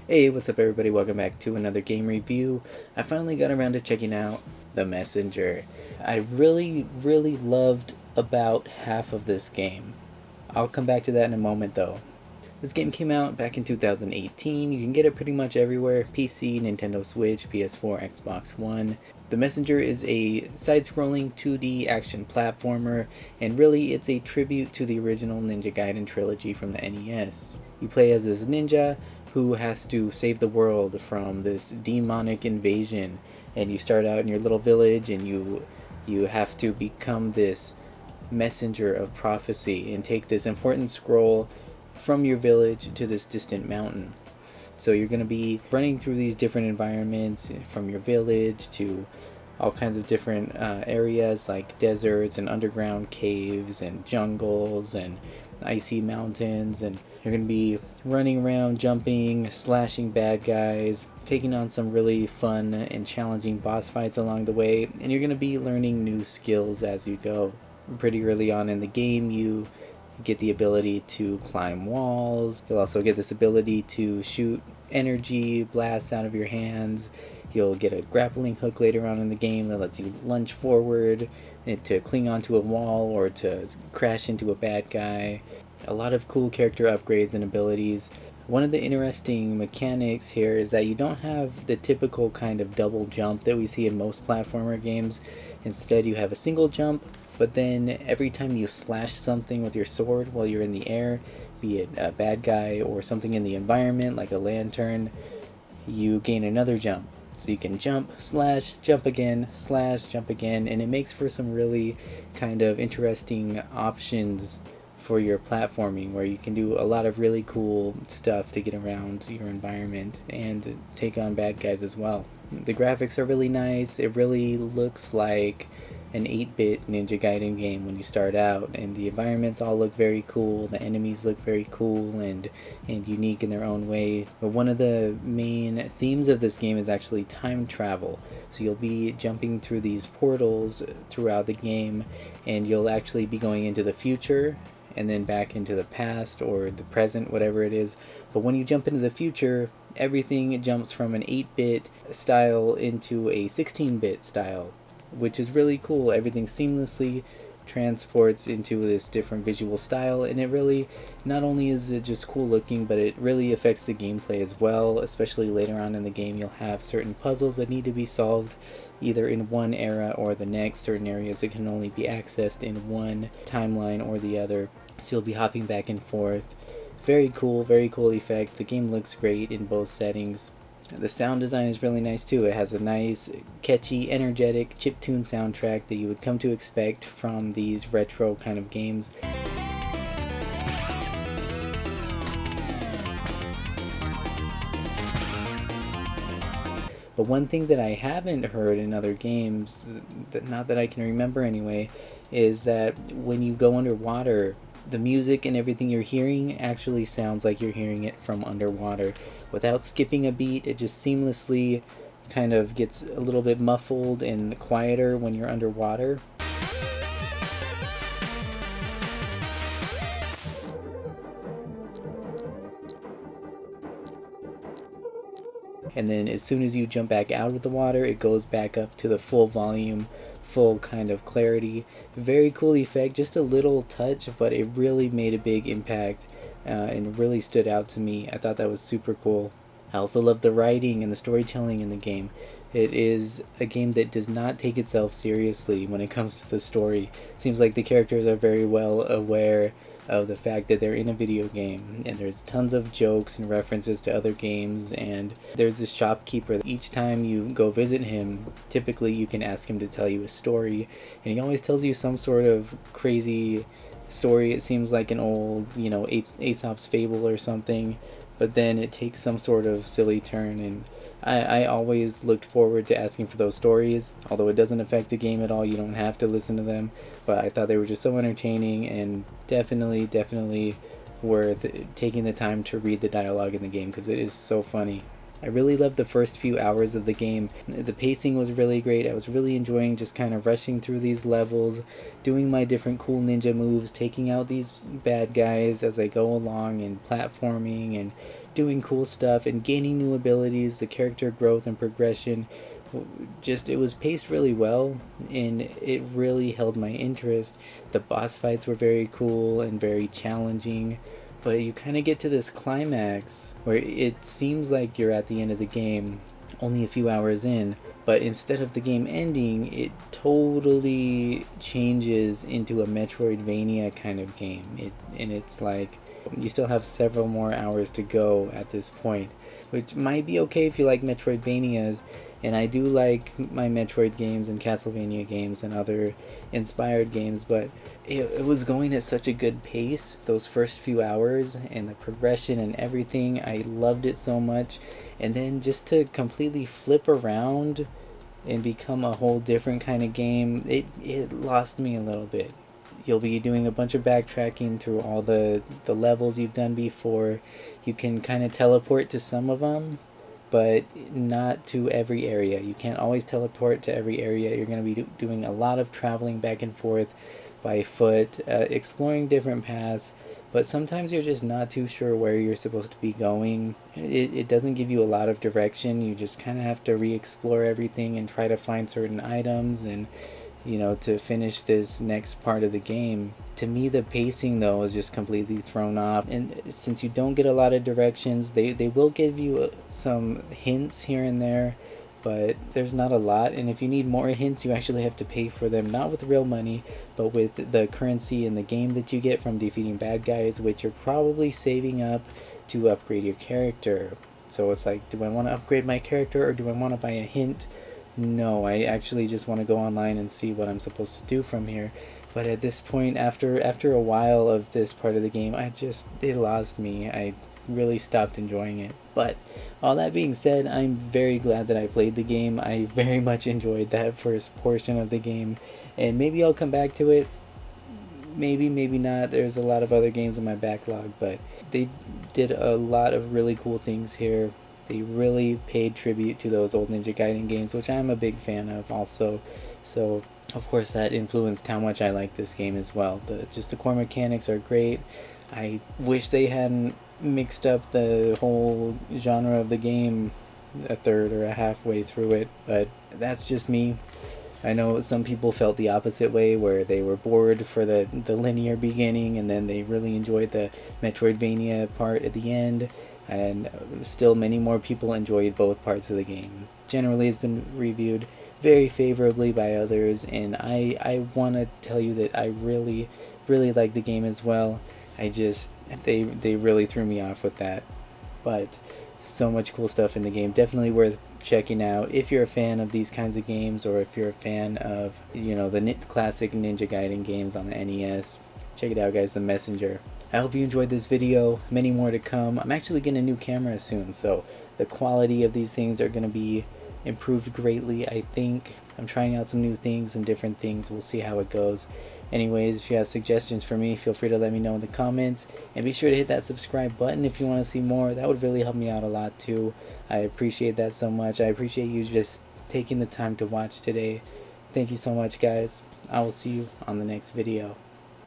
Hey, what's up everybody? Welcome back to another game review. I finally got around to checking out The Messenger. I really loved about half of this game. I'll come back to that in a moment though. This game came out back in 2018. You can get it pretty much everywhere: PC, Nintendo Switch, PS4, Xbox One. The Messenger is a side-scrolling 2D action platformer, and really it's a tribute to the original Ninja Gaiden trilogy from the NES. You play as this ninja who has to save the world from this demonic invasion, and you start out in your little village and you have to become this messenger of prophecy and take this important scroll from your village to this distant mountain. So you're going to be running through these different environments from your village to all kinds of different areas like deserts and underground caves and jungles and icy mountains, and you're going to be running around, jumping, slashing bad guys, taking on some really fun and challenging boss fights along the way, and you're going to be learning new skills as you go. Pretty early on in the game, you get the ability to climb walls. You'll also get this ability to shoot energy blasts out of your hands. You'll get a grappling hook later on in the game that lets you lunge forward to cling onto a wall or to crash into a bad guy. A lot of cool character upgrades and abilities. One of the interesting mechanics here is that you don't have the typical kind of double jump that we see in most platformer games. Instead, you have a single jump, but then every time you slash something with your sword while you're in the air, be it a bad guy or something in the environment like a lantern, you gain another jump. So you can jump, slash, jump again, slash, jump again, and it makes for some really kind of interesting options for your platforming, where you can do a lot of really cool stuff to get around your environment and take on bad guys as well. The graphics are really nice. It really looks like an 8-bit Ninja Gaiden game when you start out, and the environments all look very cool. The enemies look very cool and unique in their own way. But one of the main themes of this game is actually time travel. So you'll be jumping through these portals throughout the game, and you'll actually be going into the future and then back into the past or the present, whatever it is. But when you jump into the future, everything jumps from an 8-bit style into a 16-bit style, which is really cool. Everything seamlessly transports into this different visual style, and it really, not only is it just cool looking, but it really affects the gameplay as well. Especially later on in the game, you'll have certain puzzles that need to be solved either in one era or the next. Certain areas that can only be accessed in one timeline or the other, so you'll be hopping back and forth. Very cool effect. The game looks great in both settings. The sound design is really nice too. It has a nice, catchy, energetic chiptune soundtrack that you would come to expect from these retro kind of games. But one thing that I haven't heard in other games, not that I can remember anyway, is that when you go underwater, the music and everything you're hearing actually sounds like you're hearing it from underwater. Without skipping a beat, it just seamlessly kind of gets a little bit muffled and quieter when you're underwater. And then as soon as you jump back out of the water, it goes back up to the full volume, full kind of clarity. Very cool effect, just a little touch, but it really made a big impact and really stood out to me. I thought that was super cool. I also love the writing and the storytelling in the game. It is a game that does not take itself seriously when it comes to the story. Seems like the characters are very well aware of the fact that they're in a video game, and there's tons of jokes and references to other games. And there's this shopkeeper. Each time you go visit him, typically you can ask him to tell you a story, and he always tells you some sort of crazy story. It seems like an old, Aesop's fable or something, but then it takes some sort of silly turn, and I always looked forward to asking for those stories. Although it doesn't affect the game at all, you don't have to listen to them, but I thought they were just so entertaining, and definitely worth taking the time to read the dialogue in the game, because it is so funny. I really loved the first few hours of the game. The pacing was really great. I was really enjoying just kind of rushing through these levels, doing my different cool ninja moves, taking out these bad guys as I go along, and platforming and doing cool stuff and gaining new abilities, the character growth and progression. Just, it was paced really well, and it really held my interest. The boss fights were very cool and very challenging, but you kind of get to this climax where it seems like you're at the end of the game only a few hours in, but instead of the game ending, it totally changes into a metroidvania kind of game. And it's like you still have several more hours to go at this point, which might be okay if you like metroidvanias. And I do like my Metroid games and Castlevania games and other inspired games, but it was going at such a good pace those first few hours, and the progression and everything. I loved it so much. And then just to completely flip around and become a whole different kind of game, it lost me a little bit. You'll be doing a bunch of backtracking through all the levels you've done before. You can kind of teleport to some of them, but not to every area. You can't always teleport to every area. You're going to be doing a lot of traveling back and forth by foot, exploring different paths, but sometimes you're just not too sure where you're supposed to be going. It doesn't give you a lot of direction. You just kind of have to re-explore everything and try to find certain items, and to finish this next part of the game. To me, the pacing though is just completely thrown off, and since you don't get a lot of directions, they will give you some hints here and there, but there's not a lot. And if you need more hints, you actually have to pay for them, not with real money, but with the currency in the game that you get from defeating bad guys, which you're probably saving up to upgrade your character. So it's like, do I want to upgrade my character, or do I want to buy a hint? No, I actually just want to go online and see what I'm supposed to do from here. But at this point, after a while of this part of the game, it lost me. I really stopped enjoying it. But all that being said, I'm very glad that I played the game. I very much enjoyed that first portion of the game, and maybe I'll come back to it. Maybe not. There's a lot of other games in my backlog, but they did a lot of really cool things here. They really paid tribute to those old Ninja Gaiden games, which I'm a big fan of also. So, of course, that influenced how much I like this game as well. The core mechanics are great. I wish they hadn't mixed up the whole genre of the game a third or a halfway through it, but that's just me. I know some people felt the opposite way, where they were bored for the linear beginning, and then they really enjoyed the Metroidvania part at the end. And still many more people enjoyed both parts of the game. Generally, it's been reviewed very favorably by others, and I want to tell you that I really like the game as well. They really threw me off with that, but so much cool stuff in the game. Definitely worth checking out if you're a fan of these kinds of games, or if you're a fan of the classic Ninja Gaiden games on the NES. Check it out, guys. The Messenger. I hope you enjoyed this video. Many more to come. I'm actually getting a new camera soon, so the quality of these things are going to be improved greatly, I think. I'm trying out some new things and different things. We'll see how it goes. Anyways, if you have suggestions for me, feel free to let me know in the comments. And be sure to hit that subscribe button if you want to see more. That would really help me out a lot too. I appreciate that so much. I appreciate you just taking the time to watch today. Thank you so much, guys. I will see you on the next video.